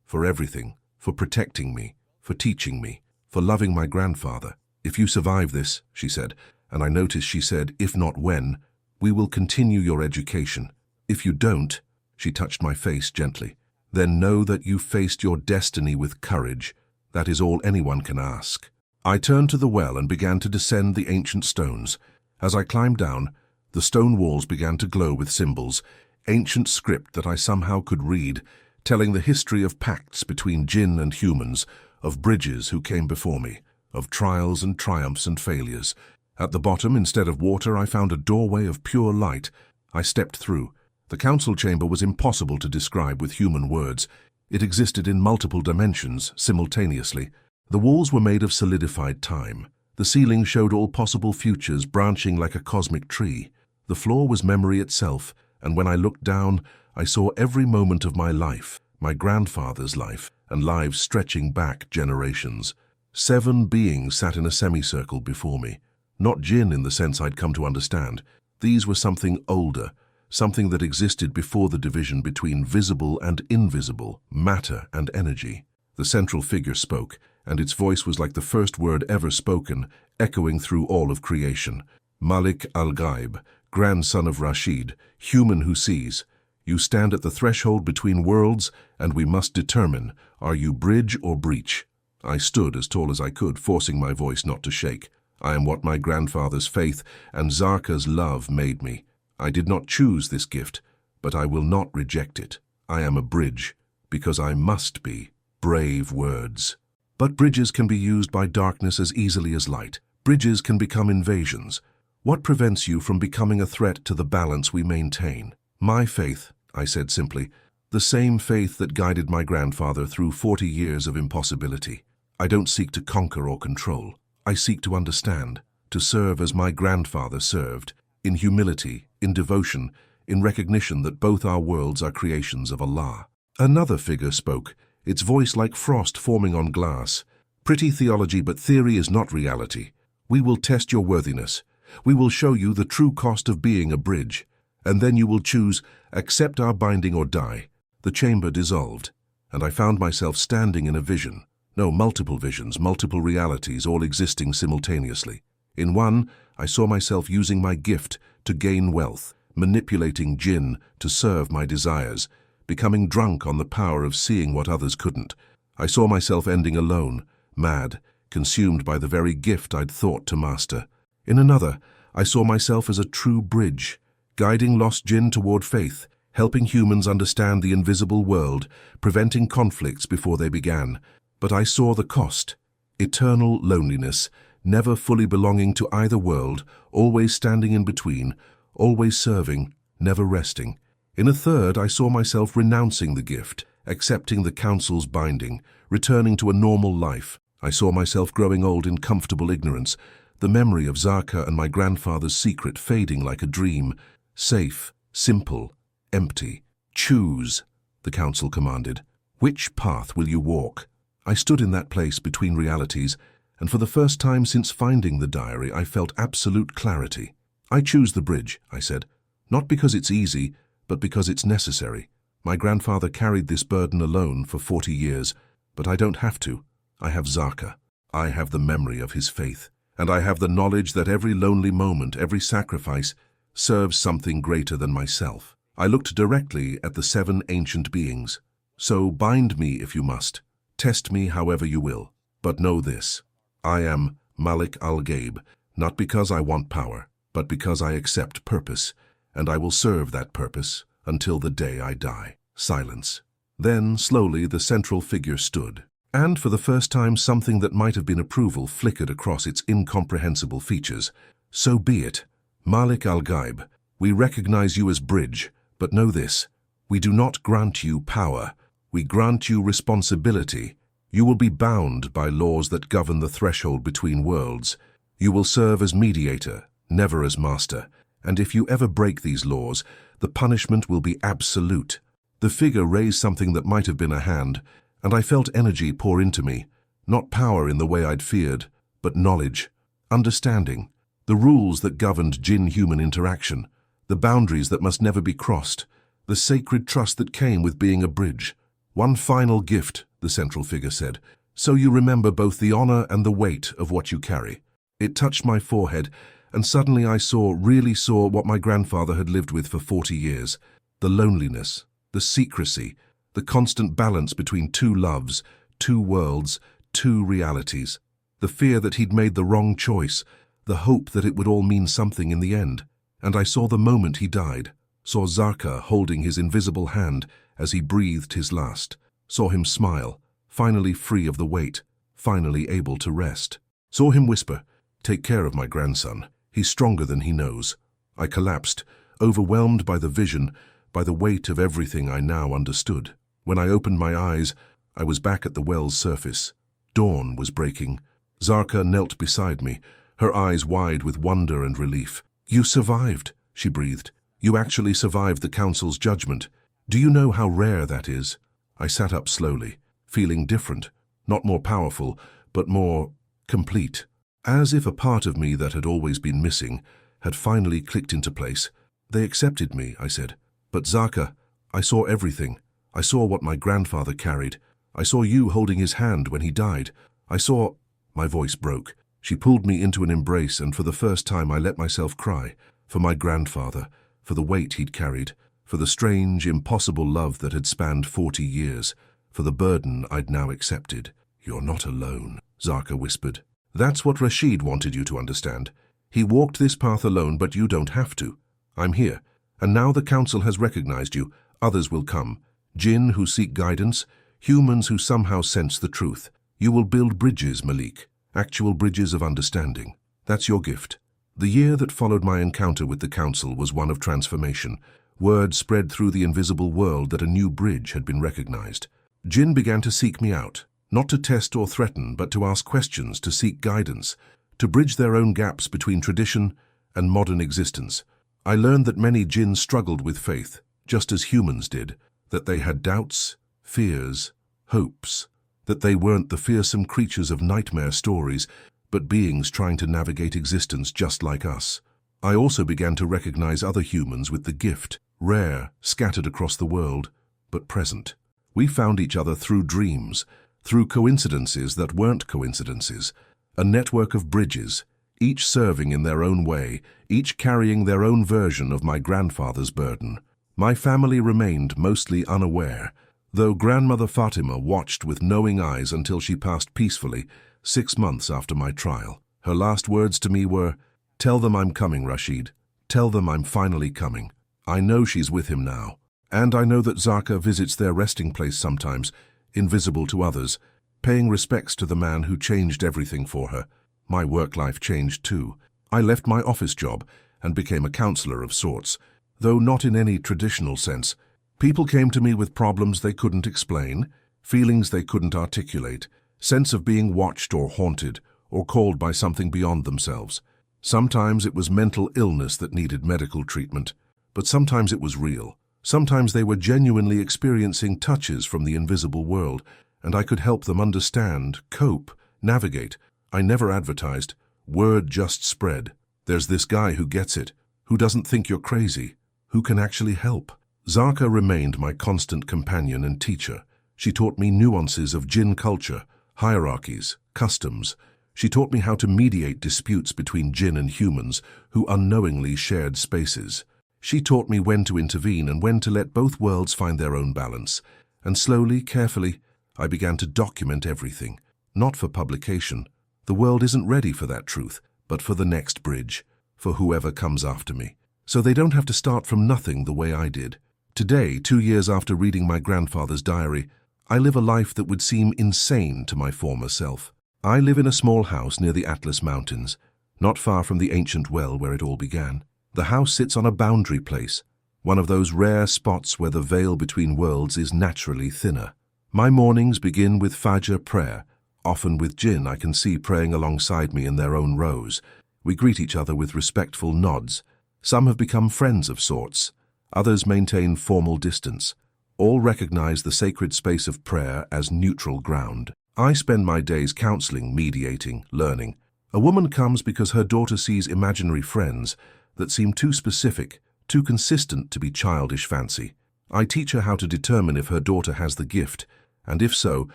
for everything, for protecting me, for teaching me, for loving my grandfather. If you survive this," she said, and I noticed she said, "if not when, we will continue your education. If you don't," she touched my face gently, "then know that you faced your destiny with courage. That is all anyone can ask." I turned to the well and began to descend the ancient stones. As I climbed down, the stone walls began to glow with symbols, ancient script that I somehow could read, telling the history of pacts between Jinn and humans, of bridges who came before me, of trials and triumphs and failures. At the bottom, instead of water, I found a doorway of pure light. I stepped through. The council chamber was impossible to describe with human words. It existed in multiple dimensions, simultaneously. The walls were made of solidified time. The ceiling showed all possible futures branching like a cosmic tree. The floor was memory itself, and when I looked down, I saw every moment of my life, my grandfather's life, and lives stretching back generations. 7 beings sat in a semicircle before me. Not Jinn in the sense I'd come to understand. These were something older, something that existed before the division between visible and invisible, matter and energy. The central figure spoke, and its voice was like the first word ever spoken, echoing through all of creation. "Malik al-Ghaib, grandson of Rashid, human who sees. You stand at the threshold between worlds, and we must determine, are you bridge or breach?" I stood as tall as I could, forcing my voice not to shake. "I am what my grandfather's faith and Zarka's love made me. I did not choose this gift, but I will not reject it. I am a bridge, because I must be." Brave words. But bridges can be used by darkness as easily as light. Bridges can become invasions. What prevents you from becoming a threat to the balance we maintain? "My faith," I said simply, "the same faith that guided my grandfather through 40 years of impossibility. I don't seek to conquer or control. I seek to understand, to serve as my grandfather served, in humility, in devotion, in recognition that both our worlds are creations of Allah." Another figure spoke, its voice like frost forming on glass. "Pretty theology, but theory is not reality. We will test your worthiness. We will show you the true cost of being a bridge. And then you will choose, accept our binding or die." The chamber dissolved, and I found myself standing in a vision. No, multiple visions, multiple realities, all existing simultaneously. In one, I saw myself using my gift to gain wealth, manipulating Jinn to serve my desires, becoming drunk on the power of seeing what others couldn't. I saw myself ending alone, mad, consumed by the very gift I'd thought to master. In another, I saw myself as a true bridge, guiding lost Jinn toward faith, helping humans understand the invisible world, preventing conflicts before they began. But I saw the cost: eternal loneliness, never fully belonging to either world, always standing in between, always serving, never resting. In a third, I saw myself renouncing the gift, accepting the council's binding, returning to a normal life. I saw myself growing old in comfortable ignorance, the memory of Zarka and my grandfather's secret fading like a dream. Safe, simple, empty. "Choose," the council commanded. "Which path will you walk?" I stood in that place between realities, and for the first time since finding the diary, I felt absolute clarity. "I choose the bridge," I said, "not because it's easy, but because it's necessary. My grandfather carried this burden alone for 40 years, but I don't have to. I have Zarka. I have the memory of his faith, and I have the knowledge that every lonely moment, every sacrifice, serves something greater than myself." I looked directly at the 7 ancient beings. "So bind me if you must. Test me however you will. But know this: I am Malik al-Ghaib, not because I want power, but because I accept purpose, and I will serve that purpose until the day I die." Silence. Then, slowly, the central figure stood. And for the first time, something that might have been approval flickered across its incomprehensible features. "So be it. Malik al-Ghaib, we recognize you as bridge, but know this: we do not grant you power. We grant you responsibility. You will be bound by laws that govern the threshold between worlds. You will serve as mediator, never as master. And if you ever break these laws, the punishment will be absolute." The figure raised something that might have been a hand, and I felt energy pour into me. Not power in the way I'd feared, but knowledge. understanding, the rules that governed Jinn-human interaction, the boundaries that must never be crossed, the sacred trust that came with being a bridge. One final gift, the central figure said, so you remember both the honor and the weight of what you carry. It touched my forehead, and suddenly I really saw what my grandfather had lived with for 40 years. The loneliness, the secrecy, the constant balance between two loves, two worlds, two realities. The fear that he'd made the wrong choice, the hope that it would all mean something in the end. And I saw the moment he died, saw Zarka holding his invisible hand as he breathed his last, saw him smile, finally free of the weight, finally able to rest. Saw him whisper, "Take care of my grandson. He's stronger than he knows." I collapsed, overwhelmed by the vision, by the weight of everything I now understood. When I opened my eyes, I was back at the well's surface. Dawn was breaking. Zarka knelt beside me, her eyes wide with wonder and relief. "You survived," she breathed. "You actually survived the council's judgment. Do you know how rare that is?" I sat up slowly, feeling different, not more powerful, but more complete. As if a part of me that had always been missing had finally clicked into place. "They accepted me," I said. "But Zarka, I saw everything. I saw what my grandfather carried. I saw you holding his hand when he died. I saw—" My voice broke. She pulled me into an embrace, and for the first time I let myself cry. For my grandfather, for the weight he'd carried, for the strange, impossible love that had spanned 40 years, for the burden I'd now accepted. "You're not alone," Zarka whispered. "That's what Rashid wanted you to understand. He walked this path alone, but you don't have to. I'm here, and now the council has recognized you. Others will come. Jinn who seek guidance, humans who somehow sense the truth. You will build bridges, Malik, actual bridges of understanding. That's your gift." The year that followed my encounter with the council was one of transformation. Word spread through the invisible world that a new bridge had been recognized. Jinn began to seek me out, not to test or threaten, but to ask questions, to seek guidance, to bridge their own gaps between tradition and modern existence. I learned that many Jinn struggled with faith, just as humans did, that they had doubts, fears, hopes, that they weren't the fearsome creatures of nightmare stories, but beings trying to navigate existence just like us. I also began to recognize other humans with the gift, rare, scattered across the world, but present. We found each other through dreams, through coincidences that weren't coincidences, a network of bridges, each serving in their own way, each carrying their own version of my grandfather's burden. My family remained mostly unaware, though grandmother Fatima watched with knowing eyes until she passed peacefully 6 months after my trial. Her last words to me were, "Tell them I'm coming, Rashid. Tell them I'm finally coming." I know she's with him now, and I know that Zarka visits their resting place sometimes, invisible to others, paying respects to the man who changed everything for her. My work life changed too. I left my office job and became a counselor of sorts, though not in any traditional sense. People came to me with problems they couldn't explain, feelings they couldn't articulate, sense of being watched or haunted, or called by something beyond themselves. Sometimes it was mental illness that needed medical treatment, but sometimes it was real. Sometimes they were genuinely experiencing touches from the invisible world, and I could help them understand, cope, navigate. I never advertised. Word just spread. There's this guy who gets it, who doesn't think you're crazy, who can actually help. Zarka remained my constant companion and teacher. She taught me nuances of Jinn culture, hierarchies, customs. She taught me how to mediate disputes between Jinn and humans who unknowingly shared spaces. She taught me when to intervene and when to let both worlds find their own balance. And slowly, carefully, I began to document everything. Not for publication. The world isn't ready for that truth, but for the next bridge, for whoever comes after me. So they don't have to start from nothing the way I did. Today, 2 years after reading my grandfather's diary, I live a life that would seem insane to my former self. I live in a small house near the Atlas Mountains, not far from the ancient well where it all began. The house sits on a boundary place, one of those rare spots where the veil between worlds is naturally thinner. My mornings begin with Fajr prayer, often with Jinn I can see praying alongside me in their own rows. We greet each other with respectful nods. Some have become friends of sorts. Others maintain formal distance. All recognize the sacred space of prayer as neutral ground. I spend my days counseling, mediating, learning. A woman comes because her daughter sees imaginary friends that seem too specific, too consistent to be childish fancy. I teach her how to determine if her daughter has the gift, and if so,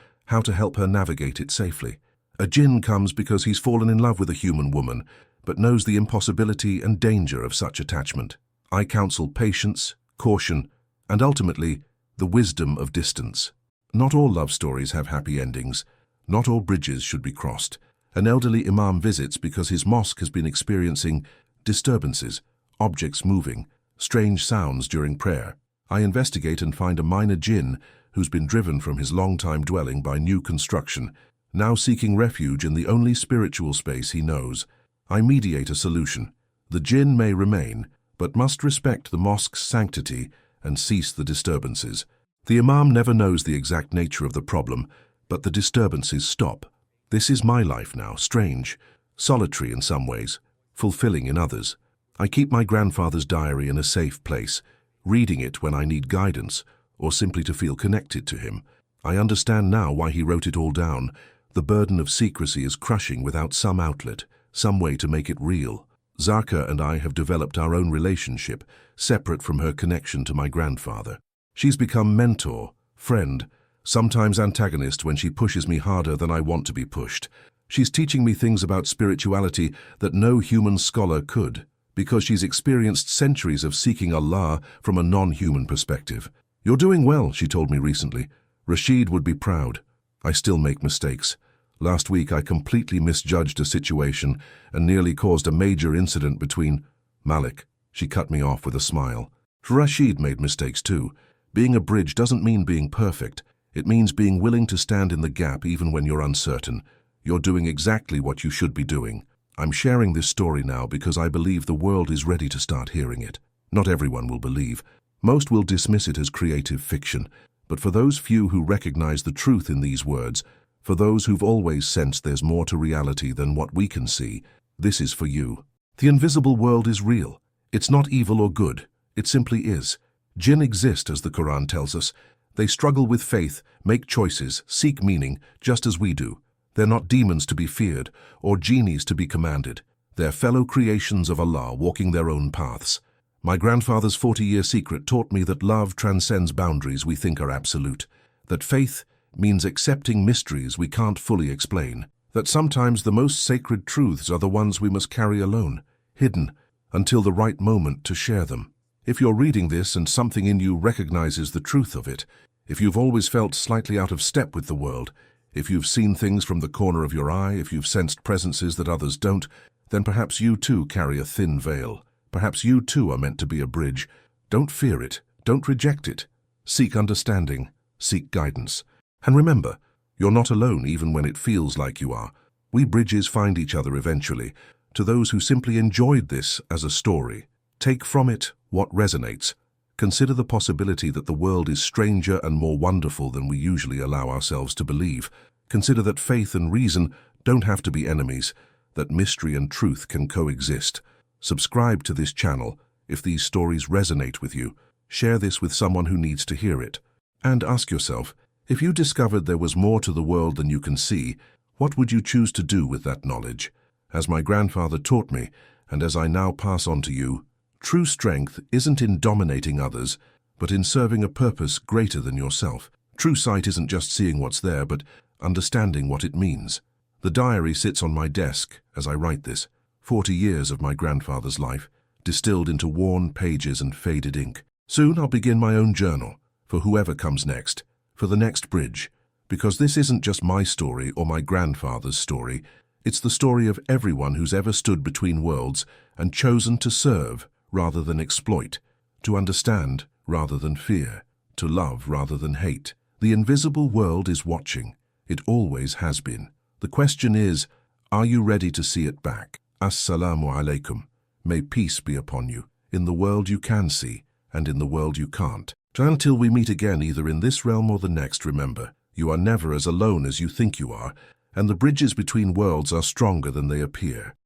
how to help her navigate it safely. A jinn comes because he's fallen in love with a human woman, but knows the impossibility and danger of such attachment. I counsel patience, caution, and ultimately, the wisdom of distance. Not all love stories have happy endings. Not all bridges should be crossed. An elderly imam visits because his mosque has been experiencing disturbances, objects moving, strange sounds during prayer. I investigate and find a minor jinn who's been driven from his long-time dwelling by new construction, now seeking refuge in the only spiritual space he knows. I mediate a solution. The jinn may remain, but must respect the mosque's sanctity and cease the disturbances. The imam never knows the exact nature of the problem, but the disturbances stop. This is my life now, strange, solitary in some ways, fulfilling in others. I keep my grandfather's diary in a safe place, reading it when I need guidance or simply to feel connected to him. I understand now why he wrote it all down. The burden of secrecy is crushing without some outlet, some way to make it real. Zarka and I have developed our own relationship, separate from her connection to my grandfather. She's become mentor, friend, sometimes antagonist when she pushes me harder than I want to be pushed. She's teaching me things about spirituality that no human scholar could, because she's experienced centuries of seeking Allah from a non-human perspective. "You're doing well," she told me recently. "Rashid would be proud." I still make mistakes. Last week I completely misjudged a situation and nearly caused a major incident between Malik. She cut me off with a smile. Rashid made mistakes too. Being a bridge doesn't mean being perfect. It means being willing to stand in the gap even when you're uncertain. You're doing exactly what you should be doing. I'm sharing this story now because I believe the world is ready to start hearing it. Not everyone will believe. Most will dismiss it as creative fiction. But for those few who recognize the truth in these words, for those who've always sensed there's more to reality than what we can see, this is for you. The invisible world is real. It's not evil or good. It simply is. Jinn exist, as the Quran tells us. They struggle with faith, make choices, seek meaning, just as we do. They're not demons to be feared, or genies to be commanded. They're fellow creations of Allah walking their own paths. My grandfather's 40-year secret taught me that love transcends boundaries we think are absolute, that faith means accepting mysteries we can't fully explain, that sometimes the most sacred truths are the ones we must carry alone, hidden, until the right moment to share them. If you're reading this and something in you recognizes the truth of it, if you've always felt slightly out of step with the world, if you've seen things from the corner of your eye, if you've sensed presences that others don't, then perhaps you too carry a thin veil. Perhaps you too are meant to be a bridge. Don't fear it. Don't reject it. Seek understanding. Seek guidance. And remember, you're not alone even when it feels like you are. We bridges find each other eventually. To those who simply enjoyed this as a story, take from it what resonates. Consider the possibility that the world is stranger and more wonderful than we usually allow ourselves to believe. Consider that faith and reason don't have to be enemies, that mystery and truth can coexist. Subscribe to this channel if these stories resonate with you. Share this with someone who needs to hear it. And ask yourself, if you discovered there was more to the world than you can see, what would you choose to do with that knowledge? As my grandfather taught me, and as I now pass on to you, true strength isn't in dominating others, but in serving a purpose greater than yourself. True sight isn't just seeing what's there, but understanding what it means. The diary sits on my desk as I write this. 40 years of my grandfather's life, distilled into worn pages and faded ink. Soon I'll begin my own journal, for whoever comes next, for the next bridge, because this isn't just my story or my grandfather's story, it's the story of everyone who's ever stood between worlds and chosen to serve rather than exploit, to understand rather than fear, to love rather than hate. The invisible world is watching. It always has been. The question is, are you ready to see it back? Assalamu alaikum. May peace be upon you, in the world you can see, and in the world you can't. Until we meet again either in this realm or the next, remember, you are never as alone as you think you are, and the bridges between worlds are stronger than they appear.